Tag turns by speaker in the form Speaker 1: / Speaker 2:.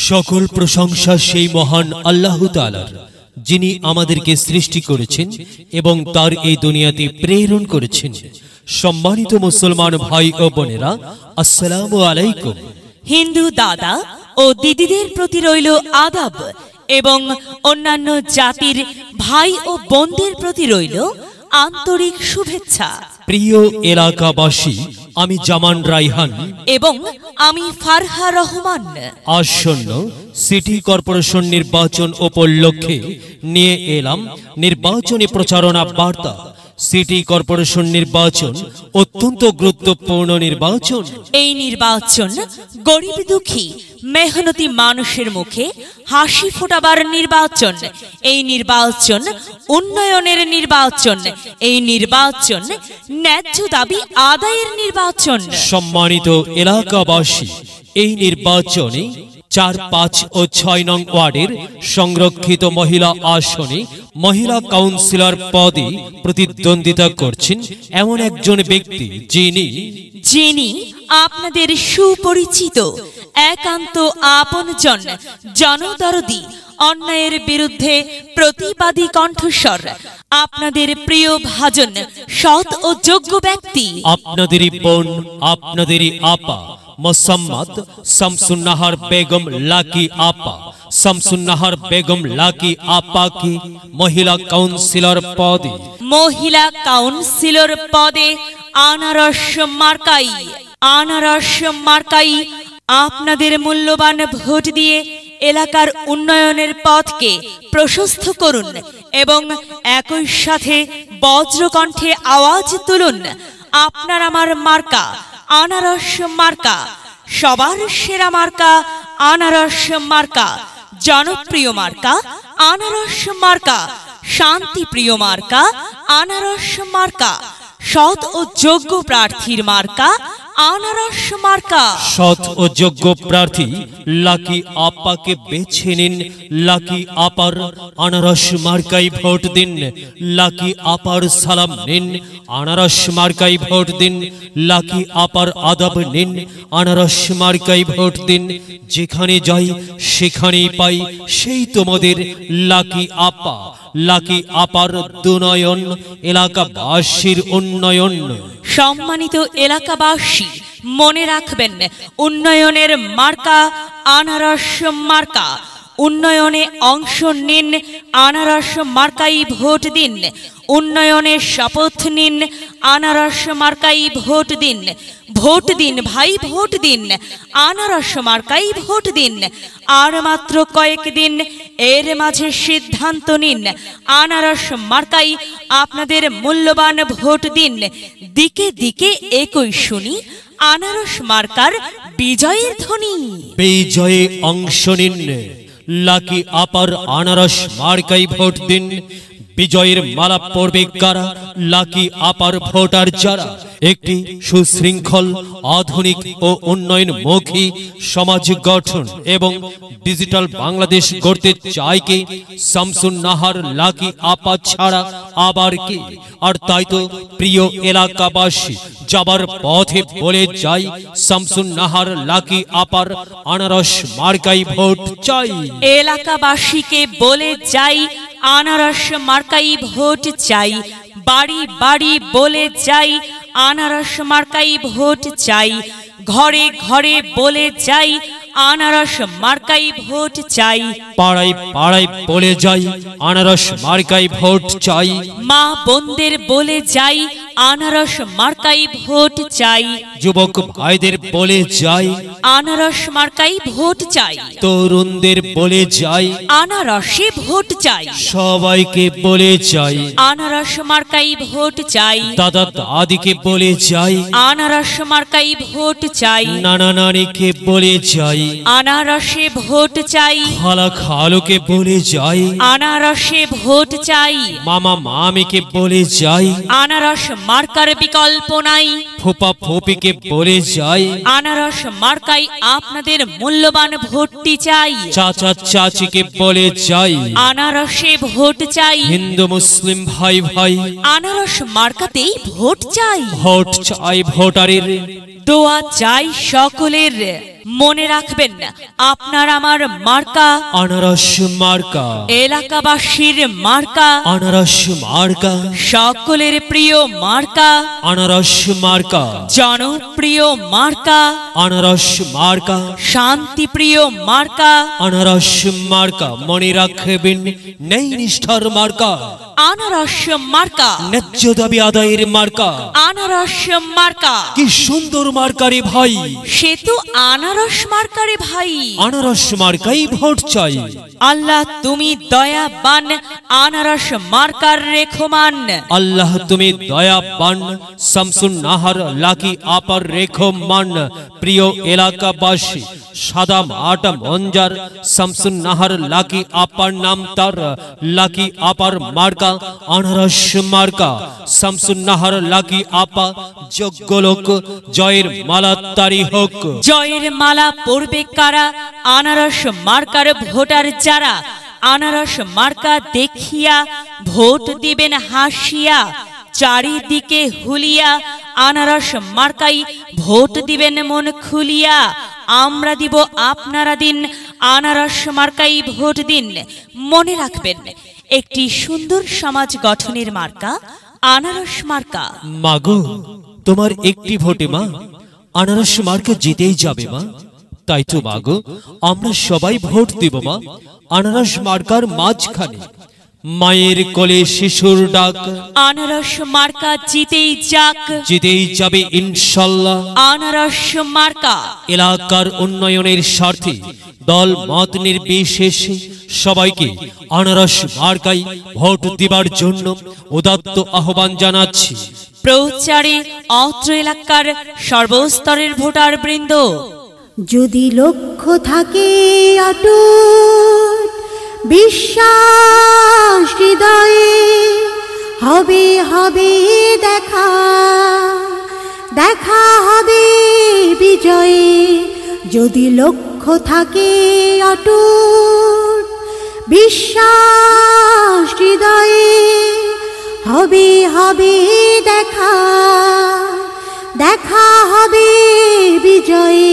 Speaker 1: সকল প্রশংসা সেই মহান আল্লাহ তাআলার, যিনি আমাদেরকে সৃষ্টি করেছেন এবং তার এই দুনিয়াতে প্রেরণ করেছেন। সম্মানিত মুসলমান ভাই ও বোনেরা, আসসালামু আলাইকুম।
Speaker 2: হিন্দু দাদা ও দিদিদের প্রতি রইল আদাব এবং অন্যান্য জাতির ভাই ও বোনদের প্রতি রইল আন্তরিক শুভেচ্ছা।
Speaker 1: প্রিয় এলাকাবাসী, আমি জামান রাইহান
Speaker 2: এবং আমি ফারহা রহমান
Speaker 1: আসন্ন সিটি কর্পোরেশন নির্বাচন উপলক্ষে নিয়ে এলাম নির্বাচনী প্রচারণা বার্তা। সিটি কর্পোরেশন নির্বাচন অত্যন্ত গুরুত্বপূর্ণ নির্বাচন।
Speaker 2: এই নির্বাচন গরিব দুঃখী মেহনতি মানুষের মুখে হাসি ফোটাবার নির্বাচন। এই নির্বাচন উন্নয়নের নির্বাচন। এই নির্বাচন ন্যায্য দাবি আদায়ের নির্বাচন।
Speaker 1: সম্মানিত এলাকাবাসী, এই নির্বাচনে ৪, ৫ ও ৬ নং ওয়ার্ডের সংরক্ষিত মহিলা আসনে মহিলা কাউন্সিলর পদে প্রতিদ্বন্দ্বিতা করছেন এমন একজন ব্যক্তি যিনি
Speaker 2: আপনাদের সুপরিচিত, একান্ত আপনজন, জনদরদি, অন্যায়ের বিরুদ্ধে প্রতিবাদী কণ্ঠস্বর, আপনাদের প্রিয় ভাজন, সৎ ও যোগ্য ব্যক্তি,
Speaker 1: আপনাদেরই বোন, আপনাদেরই আপা মোসাম্মদ শামসুন্নাহার বেগম লাকি আপা। শামসুন্নাহার বেগম লাকি আপাকে মহিলা কাউন্সিলর পদে আনারস মার্কাই আপনাদের মূল্যবান ভোট দিয়ে এলাকার উন্নয়নের পথকে প্রশস্ত করুন এবং একই সাথে বজ্রকণ্ঠে আওয়াজ তুলুন, আপনার আমার মার্কা আনারস মার্কা, সবার সেরা মার্কা আনারস মার্কা, জনপ্রিয় মার্কা আনারস মার্কা, শান্তিপ্রিয় মার্কা আনারস মার্কা, সৎ ও যোগ্য প্রার্থীর মার্কা আনারস মার্কা। সৎ ও যোগ্য প্রার্থী লাকি আপাকে বেছে নিন। লাকি আপার আনারস মার্কাই ভোট দিন। লাকি আপার সালাম নিন, আনারস মার্কাই ভোট দিন। লাকি আপার আদব নিন, আনারস মার্কাই ভোট দিন। যেখানে যাই সেখানেই পাই সেই তোমাদের লাকি আপা। লাকি আপার দুনয়ন, এলাকাবাসীর উন্নয়ন।
Speaker 2: সম্মানিত এলাকাবাসী, মনে রাখবেন, উন্নয়নের মার্কা আনারস মার্কা। উন্নয়নে অংশ নিন, আনারস মার্কাই ভোট দিন। উন্নয়নের শপথ নিন, আনারস মার্কাই ভোট দিন। ভোট দিন ভাই, ভোট দিন, আনারস মার্কাই ভোট দিন। আর মাত্র কয়েকদিন, এর মাঝে সিদ্ধান্ত নিন, আনারস মার্কাই আপনাদের মূল্যবান ভোট দিন। দিকে দিকে একই শুনি আনারস মার্কার বিজয়ের ধ্বনি।
Speaker 1: বিজয়ে অংশ নিন, লাকি আপার আনারস মার্কাই ভোট দিন। বিজয়ের মালা পড়বে কারা? লাকি আপার ভোটার যারা একটি সুশৃঙ্খল, আধুনিক ও উন্নয়নমুখী সমাজ গঠন এবং ডিজিটাল বাংলাদেশ গড়তে চায় কে? শামসুন্নাহার লাকি আপা ছাড়া আবার কে? আর তাই তো প্রিয় এলাকাবাসী, যাবার পথে বলে যাই, শামসুন্নাহার লাকি আপার আনারস মার্কাই ভোট চাই।
Speaker 2: এলাকাবাসীকে বলে যাই, আনারস মার্কাই ভোট চাই। বাড়ি বাড়ি বলে যাই, আনারস মার্কাই ভোট চাই। ঘরে ঘরে বলে যাই, আনারস মার্কাই ভোট চাই।
Speaker 1: পাড়ায় পাড়ায় বলে যাই, আনারস মার্কাই ভোট চাই।
Speaker 2: মা বোনদের বলে যাই, আনারস মার্কাই ভোট চাই।
Speaker 1: যুবক ভাইদের বলে যাই,
Speaker 2: আনারস মার্কাই ভোট চাই।
Speaker 1: তরুণদের বলে যাই,
Speaker 2: আনারসে ভোট চাই।
Speaker 1: সবাইকে বলে যাই,
Speaker 2: আনারস মার্কাই ভোট চাই।
Speaker 1: দাদা দাদিকে বলে যাই,
Speaker 2: আনারস মার্কাই ভোট চাই।
Speaker 1: নানা নানিকে বলে যাই,
Speaker 2: আনারসে ভোট চাই।
Speaker 1: খালা খালুকে বলে যাই,
Speaker 2: আনারসে ভোট চাই।
Speaker 1: মামা মামিকে বলে যাই,
Speaker 2: আনারস মার্কার বিকল্প নাই।
Speaker 1: ফুপা ফুপিকে বলে যাই,
Speaker 2: আনারস মার্কাই আপনাদের মূল্যবান ভোটটি চাই।
Speaker 1: চাচা চাচিকে বলে যাই,
Speaker 2: আনারসে ভোট চাই।
Speaker 1: হিন্দু মুসলিম ভাই ভাই,
Speaker 2: আনারস মার্কাতেই ভোট চাই।
Speaker 1: ভোট চাই ভোটারের,
Speaker 2: দোয়া চাই সকলের। মনে রাখবেন আপনার আমার মার্কা
Speaker 1: আনারস মার্কা,
Speaker 2: এলাকাবাসীর মার্কা,
Speaker 1: আনারস মার্কা,
Speaker 2: সকলের প্রিয় মার্কা,
Speaker 1: আনারস মার্কা,
Speaker 2: জনপ্রিয় মার্কা,
Speaker 1: আনারস মার্কা,
Speaker 2: শান্তিপ্রিয় মার্কা,
Speaker 1: আনারস মার্কা। মনে রাখবেন নেই নিষ্ঠার মার্কা,
Speaker 2: আনারস মার্কা,
Speaker 1: ন্যায্য দাবি আদায়ের মার্কা।
Speaker 2: আনারস মার্কা,
Speaker 1: কি সুন্দর মার্কা রে ভাই,
Speaker 2: সে তো আনারস মার্কারে ভাই।
Speaker 1: আনারস মার্কাই ভোট চাই।
Speaker 2: আল্লাহ তুমি দয়াবান, আনারস মার্কার রেখমান।
Speaker 1: আল্লাহ তুমি দয়াবান, শামসুন নাহার লাকি আপার রেখমান। প্রিয় এলাকাবাসী, সাদা মাঠ মঞ্জার শামসুন নাহার লাকি আপার নাম তার, লাকি আপার মার্কা আনারস মার্কা। শামসুন নাহার লাকি আপা যোগ্য লোক, জয়ের মালা তারি হোক।
Speaker 2: জয়ের মালা পড়বে কারা? আনারস মার্কার ভোটার যারা। আনারস মার্কা দেখিয়া ভোট দিবেন হাসিয়া, চারিদিকে হুলিয়া আনারস মার্কাই ভোট দিবেন মন খুলিয়া। আমরা দিব আপনারা দিন, আনারস মার্কাই ভোট দিন। মনে রাখবেন একটি সুন্দর সমাজ গঠনের মার্কা আনারস মার্কা।
Speaker 1: মাগো, তোমার একটি ভোটে মা আনারস মার্কা জিতেই যাবে মা। তাই তো মাগো, আমরা সবাই ভোট দেব মা আনারস মার্কার মাঝখানে। মায়ের কোলে শিশুর ডাক,
Speaker 2: আনারস মার্কা জিতেই যাক,
Speaker 1: জিতেই যাবে ইনশাল্লাহ।
Speaker 2: আনারস মার্কা
Speaker 1: এলাকার উন্নয়নের স্বার্থে দল মত নির্বিশেষে সবাইকে আনারস মার্কাই ভোট দিবার জন্য উদাত্ত আহ্বান জানাচ্ছি।
Speaker 2: প্রচারে অত্র এলাকার সর্বস্তরের ভোটার বৃন্দ।
Speaker 3: যদি লক্ষ্য থাকে অটুট বিশ্বাস হৃদয়ে, হবে হবে দেখা, দেখা হবে বিজয়ে। যদি লক্ষ্য থাকে অটুট বিশ্বাস হৃদয়ে, হবে হবে দেখা, দেখা হবে বিজয়ে।